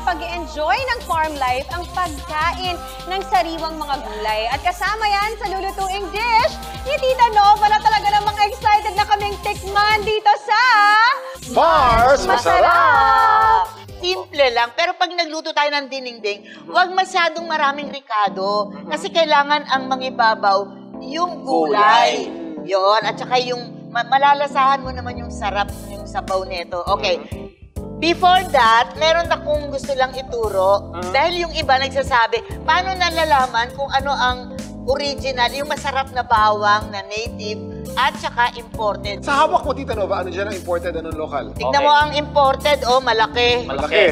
pag-enjoy ng farm life ang pagkain ng sariwang mga gulay. At kasama yan sa lulutuing dish ni Tita Nova na talaga namang excited na kaming tikman dito sa... Mars Masarap! Simple lang, pero pag nagluto tayo ng dinengdeng, huwag masyadong maraming ricado. Kasi kailangan ang mangibabaw yung gulay. Yon, at saka yung malalasahan mo naman yung sarap, yung sabaw nito. Okay. Before that, meron akong gusto lang ituro. Dahil yung iba nagsasabi, paano nalalaman kung ano ang original, yung masarap na bawang na native at saka imported. Sa hawak mo, Tita Nova, ano dyan ang imported, anong local? Tignan mo ang imported, oh, malaki. Malaki.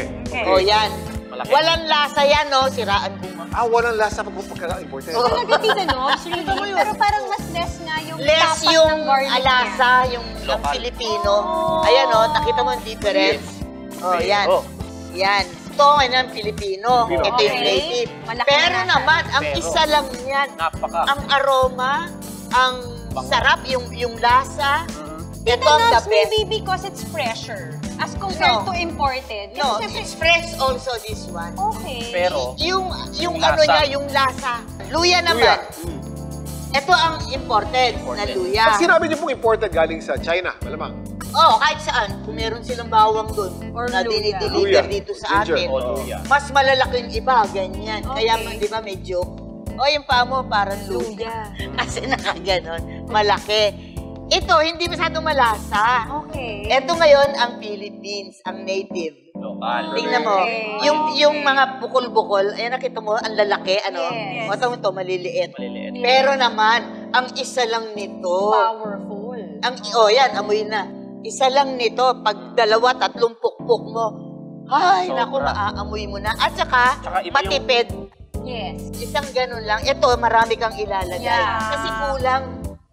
Oh, yan. Malaki. Walang lasa yan, no? Siraan ko. Walang lasa pag imported. Oh. Talaga, Tita Nova, pero parang mas less nga yung Less tapas yung ng garlic alasa, yung Filipino. Ayan, oh, nakita mo ang difference? Oh, yan. Yan. Ito ang Filipino. Ito yung native. Malaki Pero na naman, ang isa lang yan. Napaka. Ang aroma, ang sarap, yung lasa. Ito Tita ang the Nobs, best. maybe because it's fresher as compared No. to imported. No, Kasi it's fresh also this one. okay. Pero, Yung lasa. ano niya, yung lasa. Luya naman. Ito ang imported na luya. Pag sinabi niyo pong imported galing sa China, malamang. Oh, kahit saan. Kung meron silang bawang doon Or na luya. dinideliver Luya. dito sa Ginger. atin, O, luya. mas malalaki yung iba, ganyan. Okay. Kaya, di ba, may joke. O, yung paa mo, parang luya. Kasi nakaganon. Malaki. Ito, hindi masyadong malasa. Okay. Ito ngayon, ang Philippines, ang native. lokal. Tingnan mo, Okay. yung mga bukol-bukol, ayan, nakita mo, ang lalaki, ano? Yes. O, ito, maliliit. Maliliit. Pero naman, ang isa lang nito, Powerful. yan, amoy na. Isa lang nito, pag 2-3 pukpuk mo, ay, Sobra. naku, maaamoy mo na. At saka Tsaka iba yung- matipid. Yes. Isang ganun lang. Ito, marami kang ilalagay. Yeah. Kasi kulang.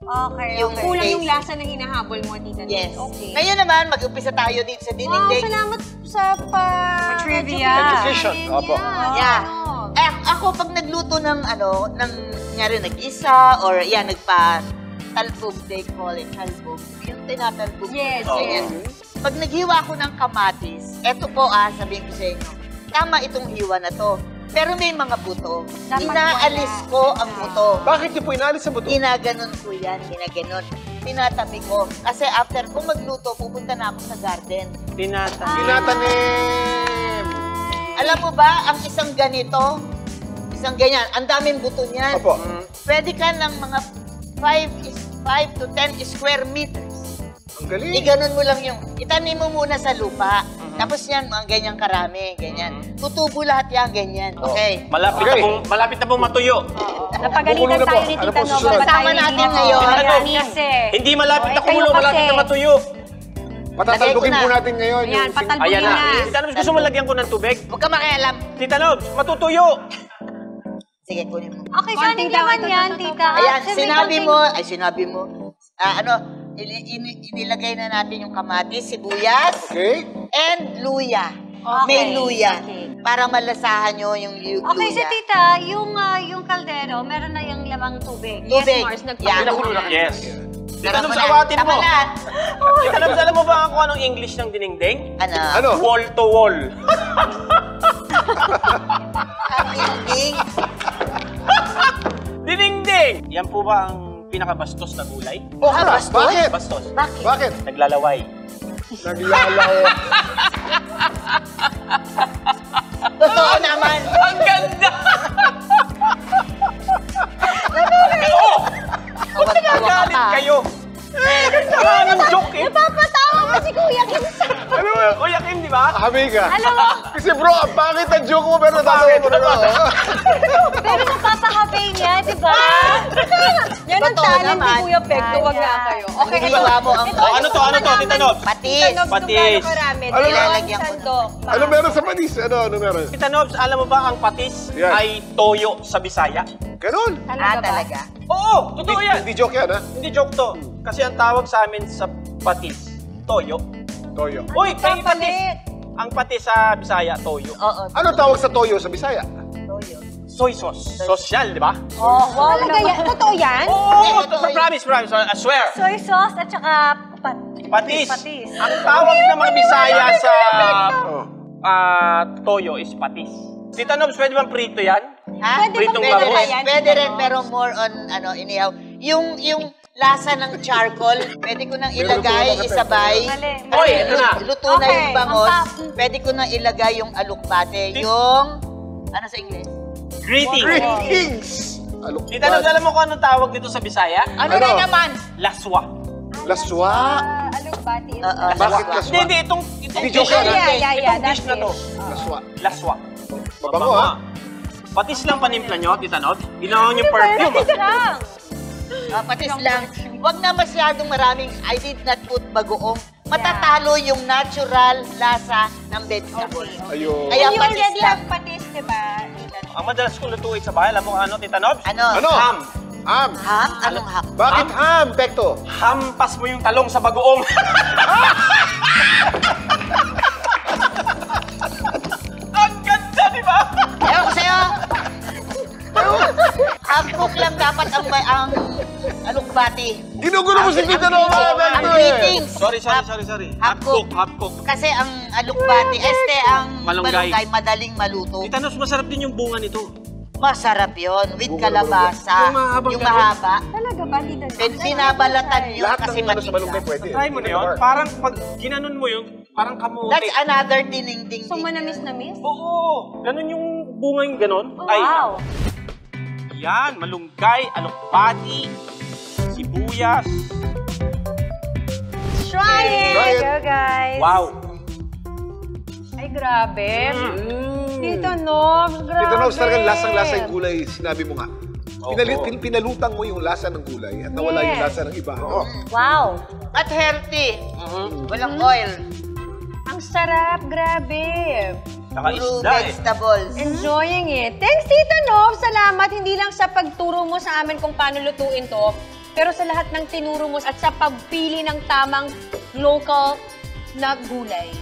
Okay, Yung okay. Kulang yung taste. lasa na hinahabol mo, Tita Nobs. Yes. Okay. Ngayon naman, mag-umpisa tayo dito sa Wow, dinigdig. salamat sa trivia. Education. Opo. Yeah. Ako, pag nagluto ng nangyari nag-isa, or yan, talbog, they call it talbog. Yung tinatalbog. Yes, Ganyan. Pag naghiwa ko ng kamatis, eto po sabihin ko sa inyo, tama itong hiwa na to. Pero may mga buto. Dapat Inaalis wala. ko ang buto. Bakit niyo po inalis sa buto? Ginaganon ko yan, ginaganon. Tinatabi ko. Kasi after ko magluto, pupunta na ako sa garden. Tinatanim! Alam mo ba, ang isang ganito, isang ganyan, ang daming buto niyan. Opo. Pwede ka ng mga 5 to 10 square meters. Ang galing. Iganon mo lang yung, itanim mo muna sa lupa. Tapos yan, mga ganyang karami, ganyan. Tutubo lahat yan, ganyan. Okay. Malapit na pong matuyo. Napagalitan Bukulo na tayo po. ni Ano Tita po Nova. susunod? Kasama natin ngayon. Hindi malapit na Okay, kayo kumulo, malapit kasi. na matuyo. Patatalbogin Lagay ko po na. natin ngayon. Ayan, yung patalbogin Ayan na. na. Tita Nobs, gusto mo lagyan ko ng tubig? Huwag ka makialam. Tita Nobs, matutuyo. Sige, kunin mo. Okay, saan hindi naman yan, Tita? Ayan, Kasi may sinabi mo, inilagay na natin yung kamatis, sibuyas, Okay? and luya. Okay, May luya. okay. Para malasahan nyo yung luya. Okay, si Tita, yung kaldero, meron na yung lamang tubig. Tubig. Yes, Mars, Yan. nagpakulo na. Yes. Tita Tama Nobs, na. awatin Tama mo. na. Tita Nobs, alam mo ba kung anong English ng dinengdeng? Ano? Wall to wall. Ang ending. Dinengdeng! Yan po ba ang pinakabastos na gulay? Okra. bastos? Bakit? Bastos. Bakit? Bakit? Naglalaway. Naglalaw. Totoo naman. Ang ganda! Oo! Tawa-tawa ka Nagalit pa. kayo. Ang joke eh. Napapatawa ko si Kuya Kim. Ano mo? Kuya Kim, di ba? Habi ka. Alam mo, Kasi bro, ang pangit ang joke mo, pero natatawa mo na. pero napapakape niya, di ba? Yan ang Totoo talent ni naman. Kuya Pegdo, wag na Ayan. kayo. Okay, hiwa mo ang... Ano to, Tita Nobs? Patis. Tita Nobs, kung Patis. gaano karami. Ano nilalagyan ko? Sandok. Ano meron sa panis? Ano meron? Tita Nobs, alam mo ba ang patis Yan. ay toyo sa Bisaya? Ganon. Talaga. Oo, totoo yan. Hindi joke yan, ha? Hindi joke to. Kasi ang tawag sa amin sa patis, toyo. Toyo. Uy, may patis. Papalit. Ang patis sa Bisaya, toyo. Oo. Ano tawag sa toyo sa Bisaya? Toyo. Soy sauce. Social, di ba? Oh, talaga yan. Totoo yan? Oo, totoo yun. promise, I swear. Soy sauce at saka Patis. Patis. Ang tawag ng mga Bisaya sa Oh. toyo is patis. Tita Nobs, pwede bang prito yan? Ha? Pwede Pritong bang bangus. yan? Pwede rin, pero more on, inihaw. Yung lasa ng charcoal, pwede ko nang ilagay, isabay. Mali. Oy, ito na. Luto na Okay, yung bangos. ang pa- Pwede ko nang ilagay yung alukbate. Yung, ano sa English? Greeting. Greetings! Tita Nobs, alam mo kung anong tawag dito sa Bisaya? Ano Ano? na naman? Laswa. Laswa! Alugbati is... Bakit laswa? Hindi, itong Hindi, dish joke na lang. Yeah, itong that dish na to. Laswa. Laswa. Mabango, ha? Patis lang panimpla nyo, Tita Nobs. Ginawa nyo perfume. Patis lang. Patis lang. Huwag na masyadong maraming, I did not put bagoong. Matatalo yung natural lasa ng vegetable. Ayun. Kaya And you patis already lang. have patis, diba? Ang madalas kong lutuin sa bahay, alam mo ano, Tita Nobs? Ano? Ano? Ham. Ham. Ham? Anong ham? Bakit ham, Pekto? Hampas mo yung talong sa bagoong. Ang ganda, di ba? Ewan ko sa'yo. Half-cook lang dapat ang alukbati. Ginugulo mo si Tita Nova, Ang Pekto, eh! greetings. Sorry. Half cook. Half cook. Kasi ang alukbati, ang Malunggay. madaling maluto. Tita Nobs, masarap din yung bunga nito. Masarap yon with kalabasa. Yung mahabang Yung mahaba. Talaga ba, Tita Nobs? Binabalatan yun Lahat kasi ng ano sa malunggay matigas. pwede. Try mo na yun. Parang pag ginanon mo yun, parang kamote. That's another dininding. So, manamis-namis? Oo. Ganon yung bunga yung ganon. Wow. Yan, malunggay, alokbati, sibuyas. Try it! Try it. Go, guys. Wow. Ay, grabe. Tita Nobs, grabe. Tita Nobs, talagang lasang-lasa yung gulay, sinabi mo nga. Opo. Pinalutang mo yung lasa ng gulay at nawala yung lasa ng iba. Oo. Wow. At healthy. Walang oil. Ang sarap, grabe. Saka Puro isda eh. vegetables. Enjoying it. Thanks, Tita Nobs. Salamat hindi lang sa pagturo mo sa amin kung paano lutuin to, pero sa lahat ng tinuro mo at sa pagpili ng tamang local na gulay.